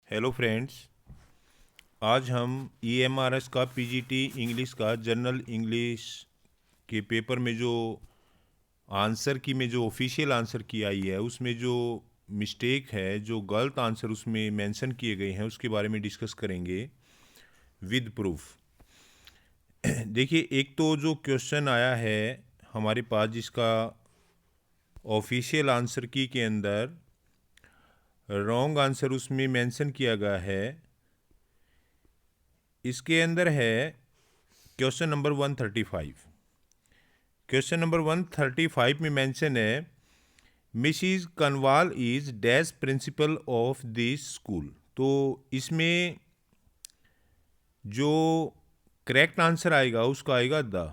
Hello friends. आज हम EMRS का PGT इंग्लिश का जनरल इंग्लिश के पेपर में जो आंसर की में जो ऑफिशियल आंसर की आई है उसमें जो मिस्टेक है, जो गलत आंसर उसमें मेंशन किए गए हैं, उसके बारे में डिस्कस करेंगे विद प्रूफ। देखिए, एक तो जो क्वेश्चन आया है हमारे पास जिसका ऑफिशियल आंसर की के अंदर रॉन्ग आंसर उसमें मेंशन किया गया है। इसके अंदर है क्वेश्चन नंबर 135। क्वेश्चन नंबर 135 में मेंशन है Mrs Kanwal is dash principle of this school. तो इसमें जो करेक्ट आंसर आएगा उसका आएगा द,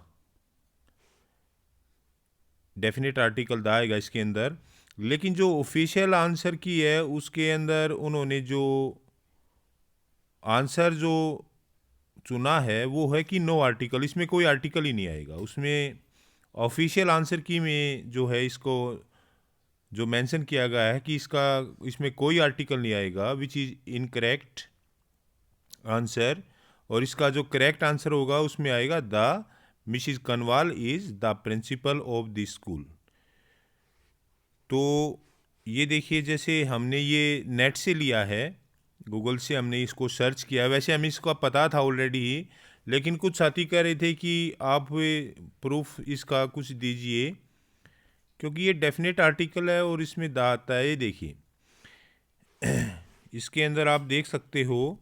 डेफिनेट आर्टिकल द आएगा इसके अंदर। लेकिन जो ऑफिशियल आंसर की है उसके अंदर उन्होंने जो आंसर जो चुना है वो है कि नो आर्टिकल, इसमें कोई आर्टिकल ही नहीं आएगा। उसमें ऑफिशियल आंसर की में जो है इसको जो मेंशन किया गया है कि इसमें कोई आर्टिकल नहीं आएगा, विच इज़ इनकरेक्ट आंसर। और इसका जो करेक्ट आंसर होगा उसमें आएगा the Mrs Kanwal is the principle of the school. तो ये देखिए, जैसे हमने ये नेट से लिया है, गूगल से हमने इसको सर्च किया। वैसे हमें इसका पता था ऑलरेडी ही, लेकिन कुछ साथी कह रहे थे कि आप प्रूफ इसका कुछ दीजिए क्योंकि ये डेफिनेट आर्टिकल है और इसमें द आता है। ये देखिए, इसके अंदर आप देख सकते हो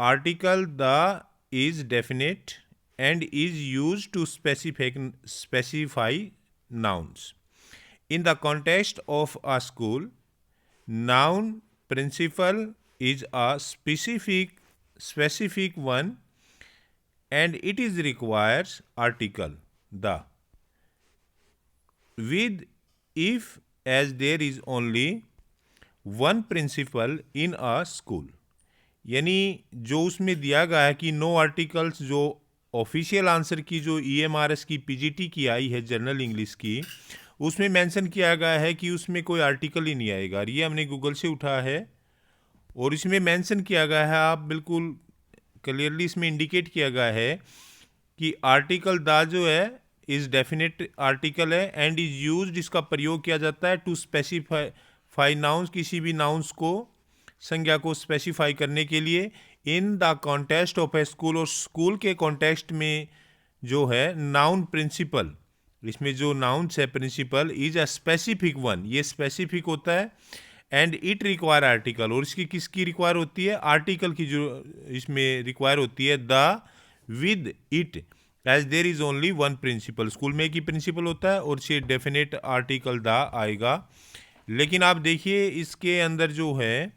article the is definite and is use to specify nouns. In the context of a school, noun principal is a specific one and it is requires article the with if as there is only one principal in a school। यानी जो उसमें दिया गया है कि no articles, जो official answer की जो EMRS की PGT की आई है जनरल इंग्लिश की, उसमें मेंशन किया गया है कि उसमें कोई आर्टिकल ही नहीं आएगा। ये हमने गूगल से उठा है और इसमें मेंशन किया गया है, आप बिल्कुल क्लियरली इसमें इंडिकेट किया गया है कि आर्टिकल द जो है इज डेफिनेट आर्टिकल है एंड इज यूज्ड, इसका प्रयोग किया जाता है टू स्पेसिफाई नाउन्स, किसी भी नाउन्स को, संज्ञा को स्पेसिफाई करने के लिए, in the context of a school. और स्कूल के कॉन्टेक्स्ट में जो है नाउन प्रिंसिपल, इसमें जो नाउन्स है principal is a specific one, ये स्पेसिफिक होता है एंड इट रिक्वायर आर्टिकल। और इसकी किसकी रिक्वायर होती है? आर्टिकल की जो इसमें रिक्वायर होती है the with it as there is only one principal. School में एक ही प्रिंसिपल होता है और से डेफिनेट आर्टिकल द आएगा। लेकिन आप देखिए इसके अंदर जो है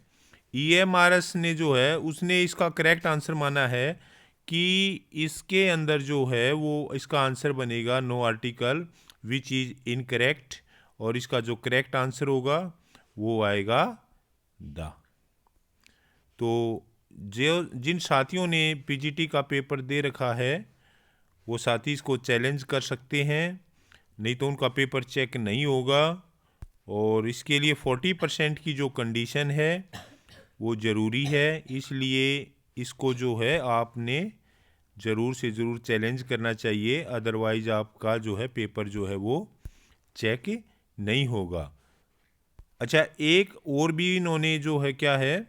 EMRS ने जो है उसने इसका करेक्ट आंसर माना है कि इसके अंदर जो है वो इसका आंसर बनेगा no article which is incorrect, और इसका जो करेक्ट आंसर होगा वो आएगा द। तो जो जिन साथियों ने PGT का पेपर दे रखा है वो साथी इसको चैलेंज कर सकते हैं, नहीं तो उनका पेपर चेक नहीं होगा। और इसके लिए 40% की जो कंडीशन है वो ज़रूरी है, इसलिए इसको जो है आपने ज़रूर से ज़रूर चैलेंज करना चाहिए, अदरवाइज आपका जो है पेपर जो है वो चेक नहीं होगा। अच्छा, एक और भी इन्होंने जो है क्या है,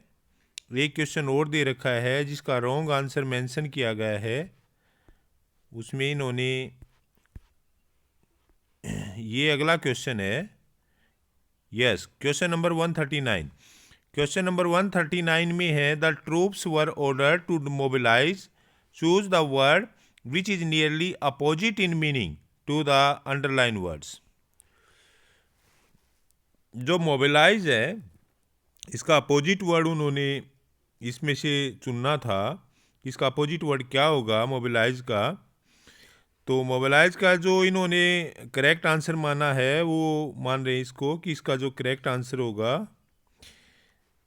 एक क्वेश्चन और दे रखा है जिसका रॉन्ग आंसर मेंशन किया गया है। उसमें इन्होंने ये अगला क्वेश्चन है, yes, question number 139। Question number 139 में है the troops were order to mobilise, choose the word which is nearly opposite in meaning to the underline words. जो मोबिलाइज है इसका अपोजिट वर्ड उन्होंने इसमें से चुनना था। इसका अपोजिट वर्ड क्या होगा मोबिलाइज का? तो मोबिलाइज का जो इन्होंने करेक्ट आंसर माना है वो मान रहे हैं इसको कि इसका जो करेक्ट आंसर होगा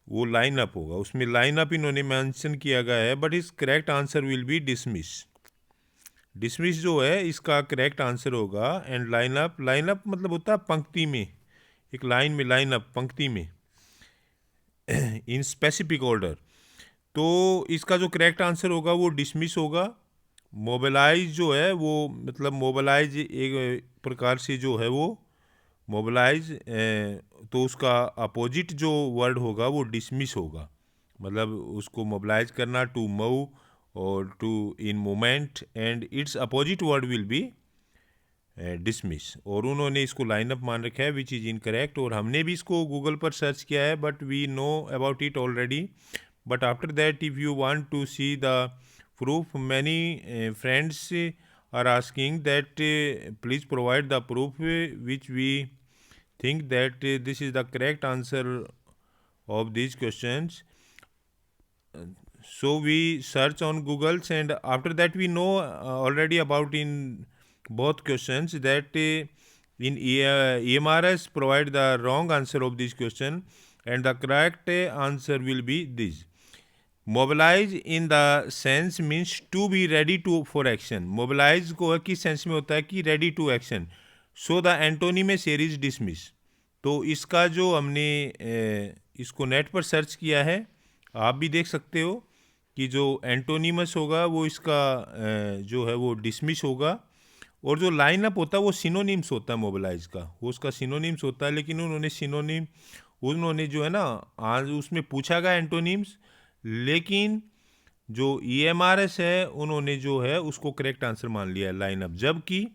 वो लाइन अप होगा। उसमें लाइन अप इन्होंने मेंशन किया गया है, बट इस correct answer will be dismiss. Dismiss जो है इसका करेक्ट आंसर होगा। एंड लाइन अप मतलब होता है पंक्ति में, एक लाइन में लाइन अप, पंक्ति में। इन स्पेसिफिक ऑर्डर, तो इसका जो करेक्ट आंसर होगा वो डिसमिस होगा। मोबिलाइज जो है वो मतलब मोबिलाइज एक प्रकार से जो है वो मोबिलाइज, तो उसका अपोजिट जो वर्ड होगा वो डिसमिस होगा। मतलब उसको मोबिलाइज करना, टू मूव और to in movement, and its opposite word will be dismiss. और उन्होंने इसको लाइनअप मान रखा है विच इज़ इनकरेक्ट, और हमने भी इसको गूगल पर सर्च किया है but we know about it already. But after that, if you want to see the proof, many friends are asking that please provide the proof which we think that this is the correct answer of these questions. So we search on Google's, and after that we know already about in both questions that in EMRS provide the wrong answer of this question, and the correct answer will be this. Mobilise in the sense means to be ready to for action. Mobilise को किस sense में होता है कि ready to action. So the antonymous here is dismiss. तो इसका जो हमने इसको नेट पर सर्च किया है, आप भी देख सकते हो कि जो एंटोनिमस होगा वो इसका जो है वो डिसमिस होगा। और जो लाइन अप होता है वो सिनोनिम्स होता है मोबिलाइज का, वो उसका सिनोनिम्स होता है। लेकिन उन्होंने जो है ना आज उसमें पूछा गया एंटोनिम्स, लेकिन जो EMRS है उन्होंने जो है उसको करेक्ट आंसर मान लिया है लाइनअप, जबकि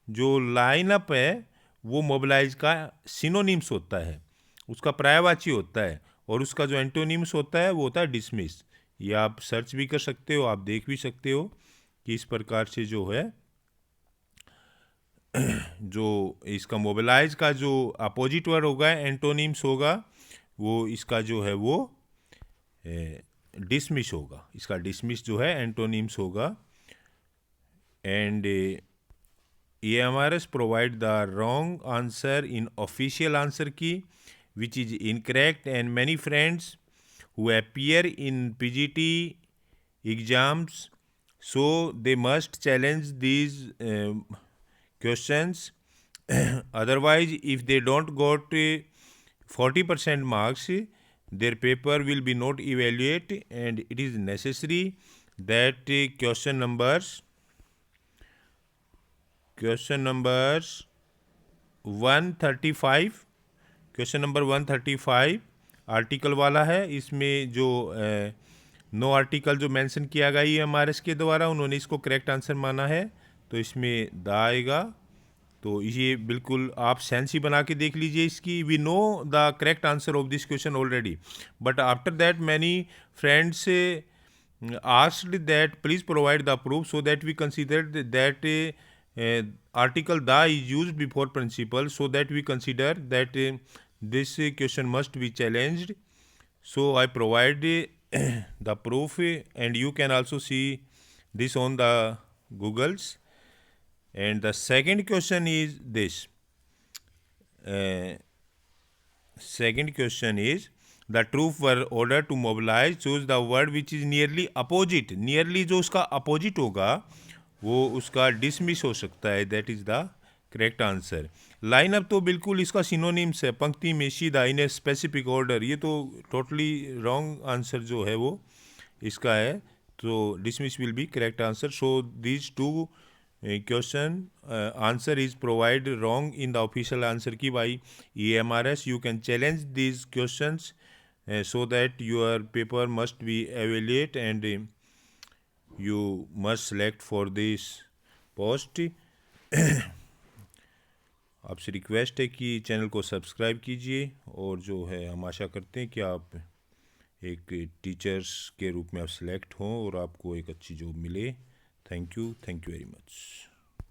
जो लाइनअप है वो मोबिलाइज का सिनोनिम्स होता है, उसका पर्यायवाची होता है, और उसका जो एंटोनिम्स होता है वो होता है डिसमिस। ये आप सर्च भी कर सकते हो, आप देख भी सकते हो कि इस प्रकार से जो है जो इसका मोबिलाइज का जो अपोजिट वर्ड होगा एंटोनिम्स होगा, वो इसका जो है वो डिसमिस होगा। इसका डिसमिस जो है एंटोनिम्स होगा। And EMRS provide the wrong answer in official answer key which is incorrect, and many friends who appear in PGT exams, so they must challenge these questions. Otherwise, if they don't got 40% marks, their paper will be not evaluated, and it is necessary that question numbers 135, question number 135 article वाला है। इसमें जो no article जो mention किया गया EMRS के द्वारा, उन्होंने इसको करेक्ट आंसर माना है, तो इसमें द आएगा। तो ये बिल्कुल आप सेंस ही बना के देख लीजिए इसकी। We know the correct answer of this question already, but after that many friends asked that please provide the proof, so that we considered that article da is used before principle, so that we consider that this question must be challenged. So I provide the proof, and you can also see this on the Googles. And the second question is this. Second question is the troops were ordered to mobilize, choose the word which is nearly opposite. Nearly जो उसका opposite होगा वो उसका dismiss हो सकता है, that is the correct answer. Lineup तो बिल्कुल इसका सिनोनिम्स है, पंक्ति में सीधा इन ए स्पेसिफिक ऑर्डर, ये तो टोटली रॉन्ग आंसर जो है वो इसका है। तो dismiss will be correct answer. So these two question answer is provide wrong in the official answer key by EMRS। You can challenge these questions so that your paper must be evaluated, and you must select for this post. आपसे request है कि channel को subscribe कीजिए, और जो है हम आशा करते हैं कि आप एक टीचर्स के रूप में आप सिलेक्ट हों और आपको एक अच्छी जॉब मिले। Thank you very much.